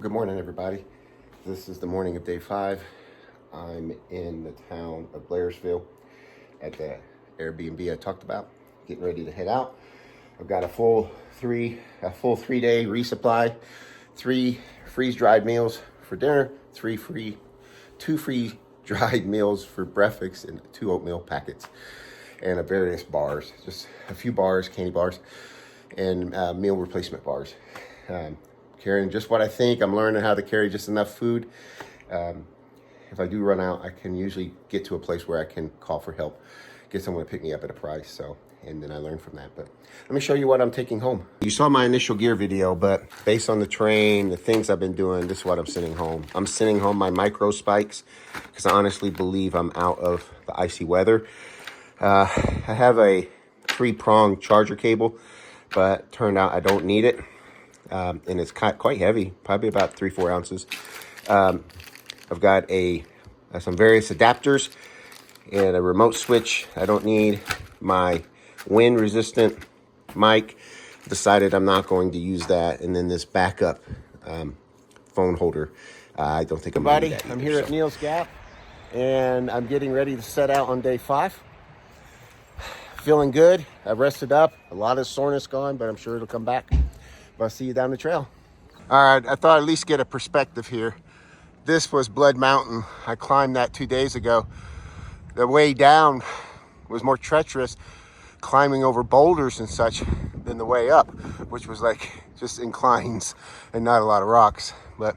Good morning, everybody. This is the morning of day 5. I'm in the town of Blairsville at the Airbnb I talked about, getting ready to head out. I've got a full 3-day resupply, 3 freeze-dried meals for dinner, 2 free-dried meals for breakfast, and 2 oatmeal packets, and various bars, just a few bars, candy bars, and meal replacement bars. Carrying just what I think. I'm learning how to carry just enough food. If I do run out, I can usually get to a place where I can call for help, get someone to pick me up at a price. And then I learn from that. But let me show you what I'm taking home. You saw my initial gear video, but based on the terrain, the things I've been doing, this is what I'm sending home. I'm sending home my micro spikes because I honestly believe I'm out of the icy weather. I have a 3-prong charger cable, but turned out I don't need it. And it's quite heavy, probably about 3-4 ounces. I've got some various adapters and a remote switch. I don't need my wind resistant mic. Decided I'm not going to use that. And then this backup phone holder. I don't think I'm going to need that either. I'm here at Neels Gap, and I'm getting ready to set out on day 5. Feeling good. I've rested up. A lot of soreness gone, but I'm sure it'll come back. I'll see you down the trail. All right, I thought I'd at least get a perspective here. This was Blood Mountain. I climbed that 2 days ago. The way down was more treacherous, climbing over boulders and such, than the way up, which was like just inclines and not a lot of rocks. But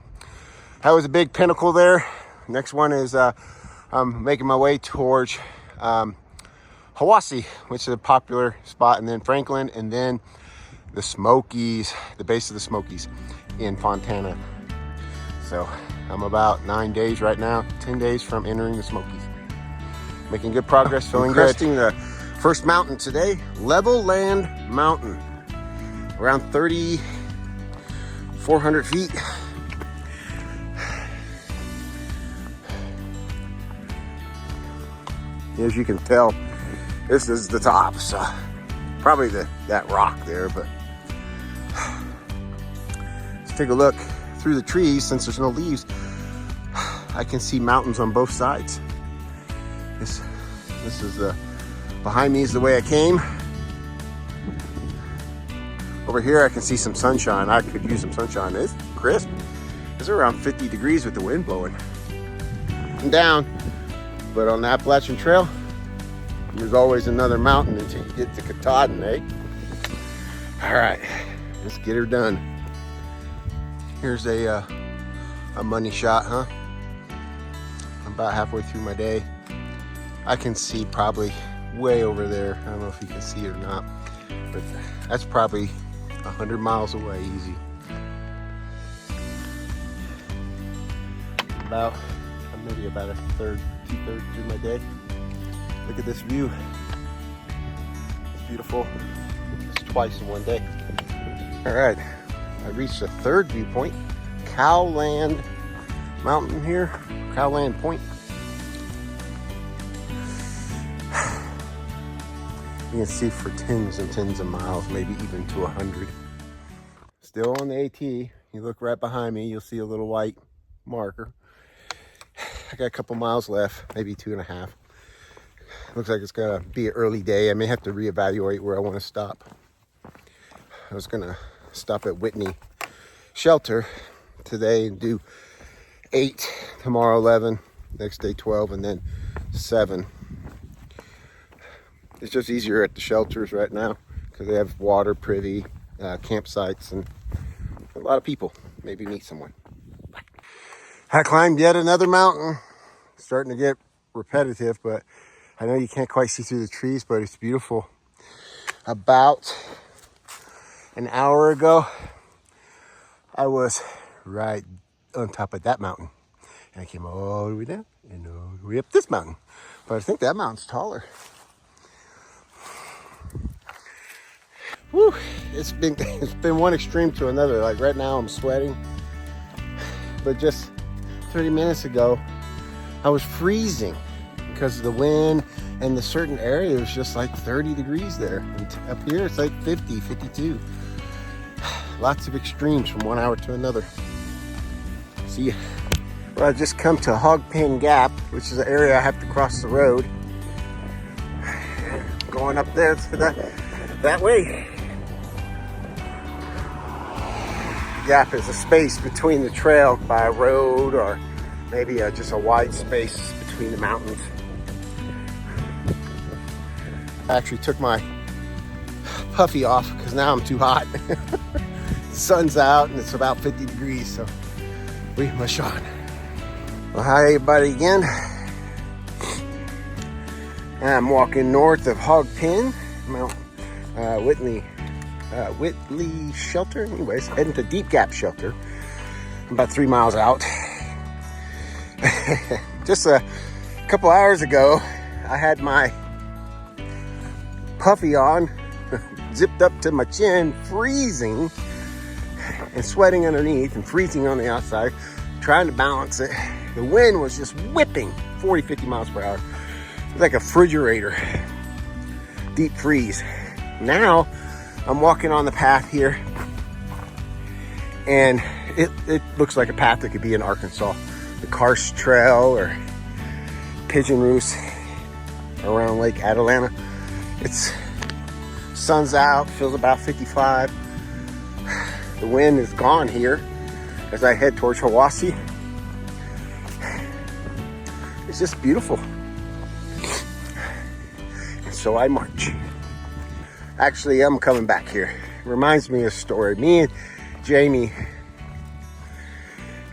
that was a big pinnacle there. Next one is I'm making my way towards Hiwassee, which is a popular spot, and then Franklin, and then the Smokies, the base of the Smokies in Fontana. So I'm about 9 days right now, 10 days from entering the Smokies. Making good progress, feeling good. Cresting the first mountain today, Level Land Mountain, around 3,400 feet. As you can tell, this is the top, so probably that rock there, but let's take a look through the trees. Since there's no leaves, I can see mountains on both sides. This is behind me is the way I came. Over here I can see some sunshine. I could use some sunshine. It's crisp. It's around 50 degrees with the wind blowing. I'm down, but on the Appalachian Trail, there's always another mountain until you get to Katahdin, eh? All right, let's get her done. Here's a money shot, huh? I'm about halfway through my day. I can see probably way over there. I don't know if you can see it or not, but that's probably 100 miles away, easy. I'm maybe about 2/3 through my day. Look at this view. It's beautiful. It's twice in one day. All right, I reached the 3rd viewpoint, Cowland Mountain here, Cowland Point. You can see for tens and tens of miles, maybe even to 100. Still on the AT. You look right behind me, you'll see a little white marker. I got a couple miles left, maybe 2.5. Looks like it's gonna be an early day. I may have to reevaluate where I want to stop. I was gonna stop at Whitney Shelter today and do 8, tomorrow 11, next day 12, and then 7. It's just easier at the shelters right now because they have water, privy, campsites, and a lot of people. Maybe meet someone. I climbed yet another mountain. It's starting to get repetitive, but I know you can't quite see through the trees, but it's beautiful. About an hour ago, I was right on top of that mountain. And I came all the way down and all the way up this mountain. But I think that mountain's taller. Woo, it's been one extreme to another. Like right now I'm sweating, but just 30 minutes ago I was freezing because of the wind, and the certain area was just like 30 degrees there. And up here it's like 50, 52. Lots of extremes from one hour to another. See, well, I just come to Hogpen Gap, which is an area I have to cross the road. Going up there to that way. Gap is a space between the trail by a road, or maybe just a wide space between the mountains. I actually took my puffy off because now I'm too hot. The sun's out and it's about 50 degrees, so we mush on. Well, hi everybody again. I'm walking north of Hogpen, Mount Whitley Shelter. Anyways, heading to Deep Gap Shelter. I'm about 3 miles out. Just a couple hours ago, I had my puffy on, zipped up to my chin, freezing and sweating underneath and freezing on the outside, trying to balance it. The wind was just whipping 40, 50 miles per hour. It was like a refrigerator, deep freeze. Now I'm walking on the path here, and it looks like a path that could be in Arkansas. The Karst Trail or Pigeon Roost around Lake Atalanta. It's sun's out, feels about 55. The wind is gone here as I head towards Hiwassee. It's just beautiful. And so I march. Actually, I'm coming back here. It reminds me of a story. Me and Jamie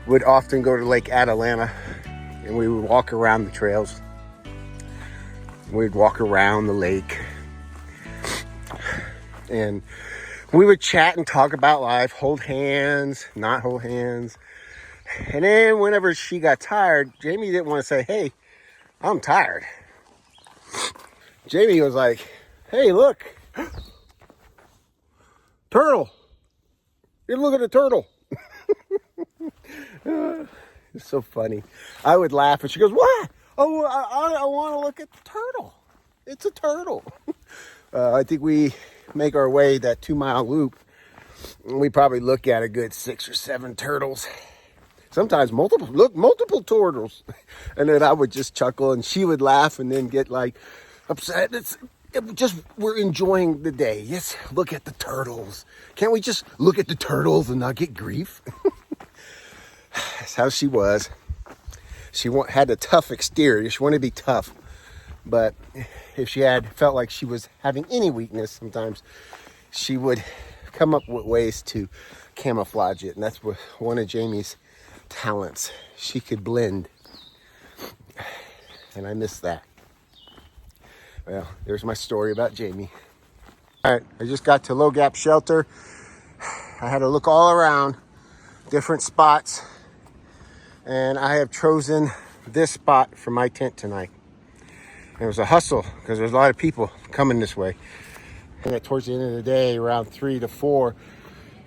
would often go to Lake Atalanta, and we would walk around the trails. We'd walk around the lake, and we would chat and talk about life, hold hands, not hold hands. And then whenever she got tired, Jamie didn't want to say, "Hey, I'm tired." Jamie was like, "Hey, look, turtle. You look at the turtle." It's so funny. I would laugh, and she goes, "What? Oh, I want to look at the turtle. It's a turtle." I think we make our way that 2-mile loop, and we probably look at a good 6 or 7 turtles. Sometimes multiple turtles. And then I would just chuckle, and she would laugh and then get like upset. We're enjoying the day. Yes, look at the turtles. Can't we just look at the turtles and not get grief? That's how she was. She had a tough exterior. She wanted to be tough. But if she had felt like she was having any weakness, sometimes she would come up with ways to camouflage it. And that's one of Jamie's talents. She could blend. And I miss that. Well, there's my story about Jamie. All right, I just got to Low Gap Shelter. I had to look all around, different spots. And I have chosen this spot for my tent tonight. It was a hustle because there's a lot of people coming this way. And towards the end of the day, around 3 to 4,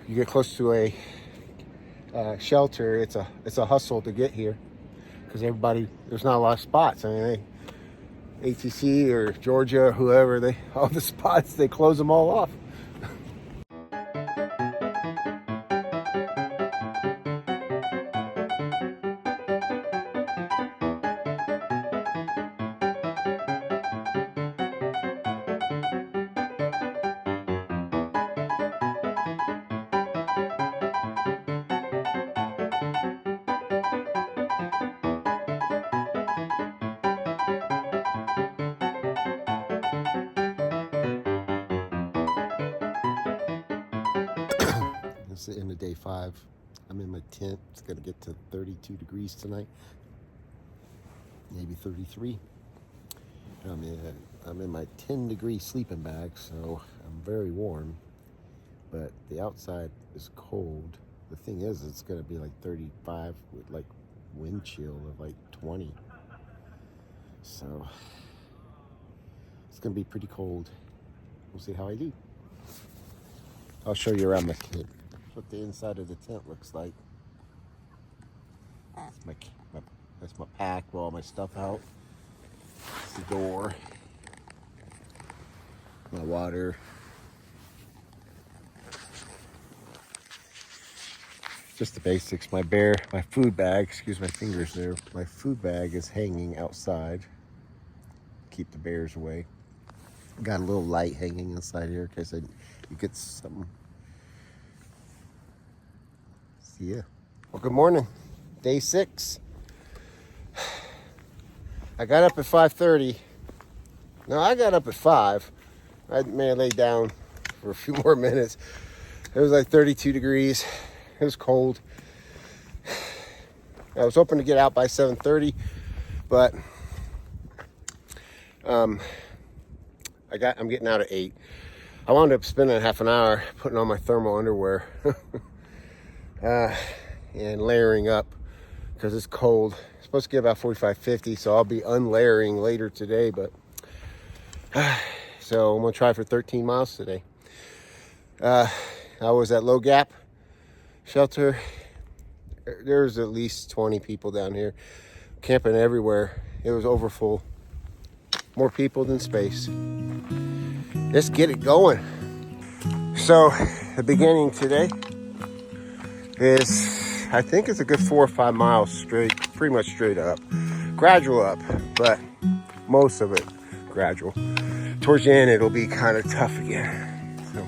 you get close to a shelter. It's a hustle to get here because there's not a lot of spots. I mean, ATC or Georgia or whoever, all the spots, they close them all off. It's the end of day 5. I'm in my tent. It's going to get to 32 degrees tonight. Maybe 33. I'm in my 10-degree sleeping bag, so I'm very warm. But the outside is cold. The thing is, it's going to be like 35 with like wind chill of like 20. So it's going to be pretty cold. We'll see how I do. I'll show you around my tent. What the inside of the tent looks like. That's my pack with all my stuff out. That's the door. My water. Just the basics. My food bag, excuse my fingers there. My food bag is hanging outside. Keep the bears away. Got a little light hanging inside here in case you get something. See ya. Well, good morning. Day 6. I got up at 5:30. No, I got up at 5. I may have laid down for a few more minutes. It was like 32 degrees. It was cold. I was hoping to get out by 7:30, but I'm getting out at 8. I wound up spending half an hour putting on my thermal underwear and layering up because it's cold. It's supposed to get about 45, 50, so I'll be unlayering later today, but so I'm gonna try for 13 miles today. I was at Neels Gap shelter. There's at least 20 people down here camping everywhere. It was overfull. More people than space. Let's get it going. So the beginning today is, I think it's a good 4 or 5 miles straight, pretty much straight up. Gradual up, but most of it gradual. Towards the end, it'll be kind of tough again. So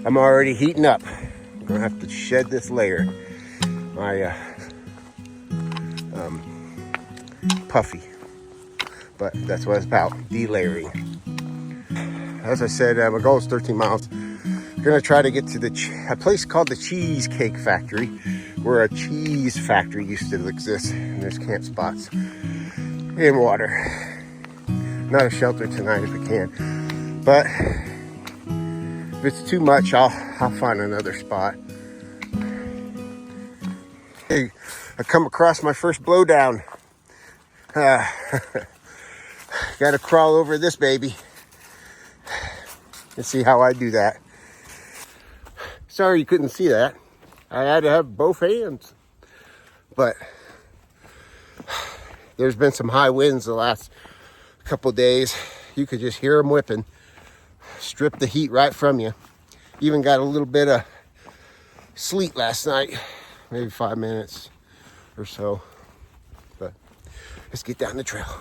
I'm already heating up. I'm gonna have to shed this layer. My puffy. But that's what it's about, delayering. As I said, my goal is 13 miles. I'm gonna try to get to a place called the Cheesecake Factory, where a cheese factory used to exist, and there's camp spots and water. Not a shelter tonight if I can, but if it's too much, I'll find another spot. Hey, I come across my first blowdown. Gotta crawl over this baby and see how I do that. Sorry you couldn't see that. I had to have both hands. But there's been some high winds the last couple days. You could just hear them whipping. Strip the heat right from you. Even got a little bit of sleet last night. Maybe 5 minutes or so. But let's get down the trail.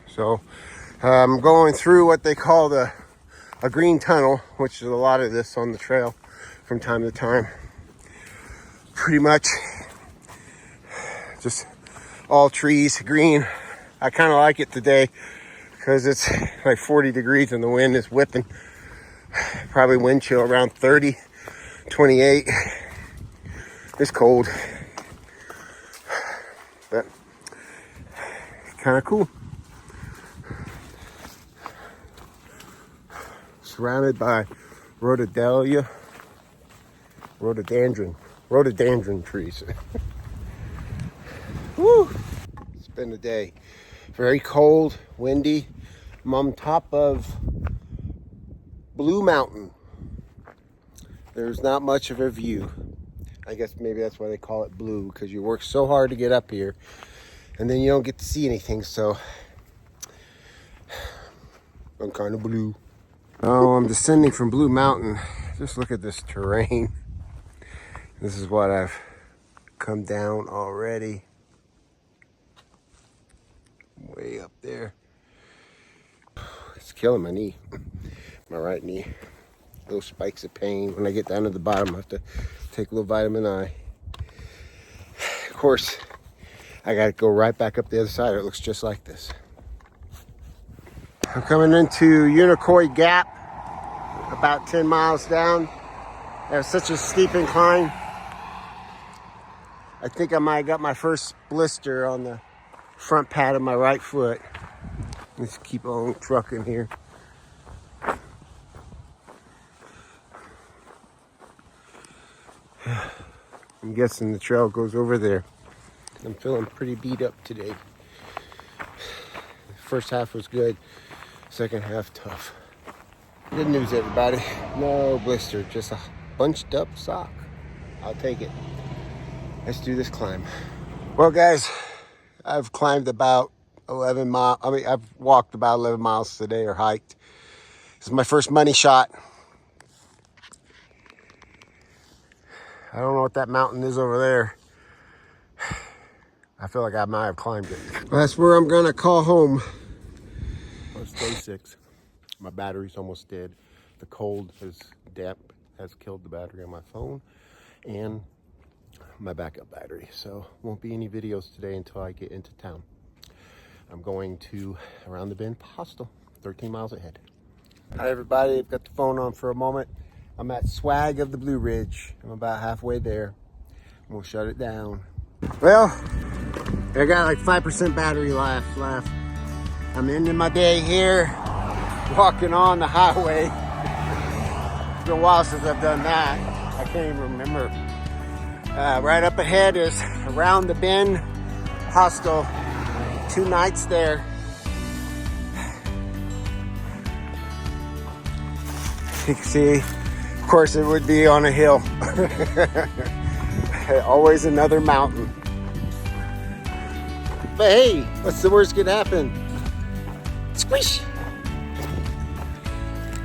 So I'm going through what they call a green tunnel, which is a lot of this on the trail from time to time. Pretty much just all trees, green. I kind of like it today because it's like 40 degrees and the wind is whipping. Probably wind chill around 30, 28. It's cold, but kind of cool. Surrounded by rhododendron trees. Woo! It's been a day. Very cold, windy. I'm on top of Blue Mountain. There's not much of a view. I guess maybe that's why they call it blue, because you work so hard to get up here and then you don't get to see anything, so I'm kind of blue. Oh, I'm descending from Blue Mountain. Just look at this terrain. This is what I've come down already. Way up there. It's killing my knee. My right knee. Little spikes of pain. When I get down to the bottom, I have to take a little vitamin I. Of course, I got to go right back up the other side. It looks just like this. I'm coming into Neels Gap, about 10 miles down. There's such a steep incline. I think I might have got my first blister on the front pad of my right foot. Let's keep on trucking here. I'm guessing the trail goes over there. I'm feeling pretty beat up today. First half was good. Second half tough. Good news, everybody. No blister, just a bunched up sock. I'll take it. Let's do this climb. Well, guys, I've climbed about 11 miles. I've walked about 11 miles today, or hiked. This is my first money shot. I don't know what that mountain is over there. I feel like I might have climbed it. That's where I'm gonna call home. It's day 6. My battery's almost dead. The cold has killed the battery on my phone and my backup battery. So won't be any videos today until I get into town. I'm going to Around the Bend hostel, 13 miles ahead. Hi everybody, I've got the phone on for a moment. I'm at Swag of the Blue Ridge. I'm about halfway there. We'll shut it down. Well, I got like 5% battery left. I'm ending my day here, walking on the highway. It's been a while since I've done that. I can't even remember. Right up ahead is Around the Bend hostel. 2 nights there. You can see, of course, it would be on a hill. Always another mountain. But hey, what's the worst could happen? Squish!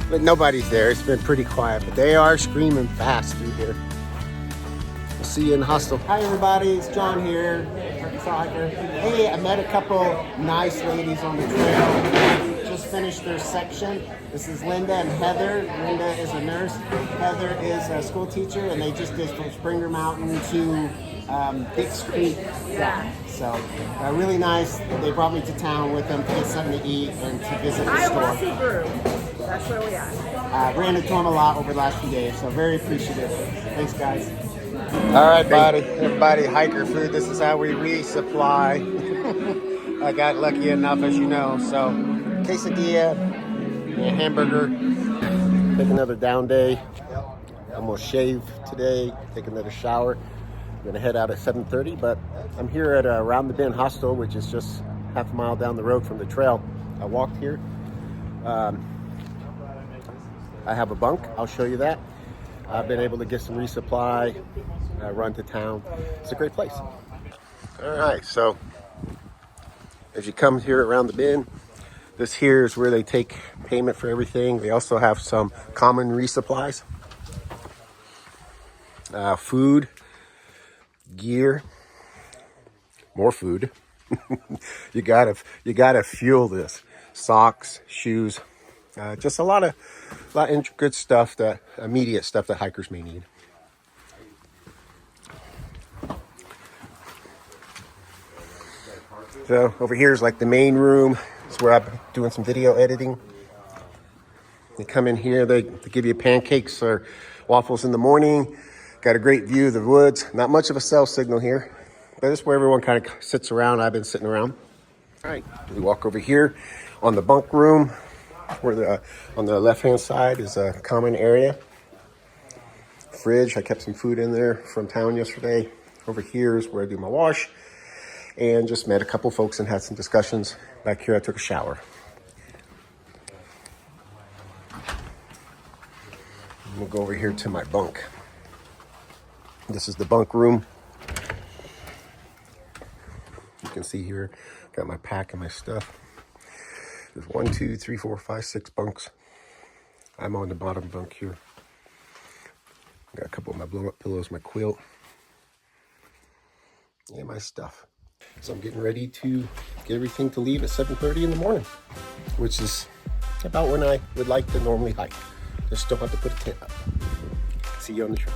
But nobody's there. It's been pretty quiet, but they are screaming fast through here. We'll see you in the hostel. Hi everybody, it's John here. Hey, I met a couple nice ladies on the trail. Just finished their section. This is Linda and Heather. Linda is a nurse. Heather is a school teacher, and they just did from Springer Mountain to Dix Creek. Yeah. So really nice. They brought me to town with them to get something to eat and to visit the store. I want to see Brew. That's where we are. Ran into them a lot over the last few days, so very appreciative. Thanks, guys. All right, everybody, hiker food. This is how we resupply. I got lucky enough, as you know. So, quesadilla, a hamburger. Take another down day. I'm gonna shave today. Take another shower. I'm gonna head out at 7:30, but I'm here at Around the Bend hostel, which is just half a mile down the road from the trail. I walked here. I have a bunk. I'll show you that. I've been able to get some resupply, run to town. It's a great place. All right, so as you come here Around the Bend, this here is where they take payment for everything. They also have some common resupplies, food, gear, more food. you gotta fuel this. Socks, shoes, just a lot of good stuff, that immediate stuff that hikers may need. So over here is like the main room. It's where I'm doing some video editing. They come in here, they give you pancakes or waffles in the morning. Got a great view of the woods. Not much of a cell signal here, but it's where everyone kind of sits around. I've been sitting around. All right, we walk over here on the bunk room, where on the left-hand side is a common area. Fridge, I kept some food in there from town yesterday. Over here is where I do my wash. And just met a couple folks and had some discussions. Back here, I took a shower. We'll go over here to my bunk. This is the bunk room. You can see here, got my pack and my stuff. There's 1, 2, 3, 4, 5, 6 bunks. I'm on the bottom bunk here. Got a couple of my blow-up pillows, my quilt, and my stuff. So I'm getting ready to get everything to leave at 7:30 in the morning, which is about when I would like to normally hike. Just don't have to put a tent up. See you on the trail.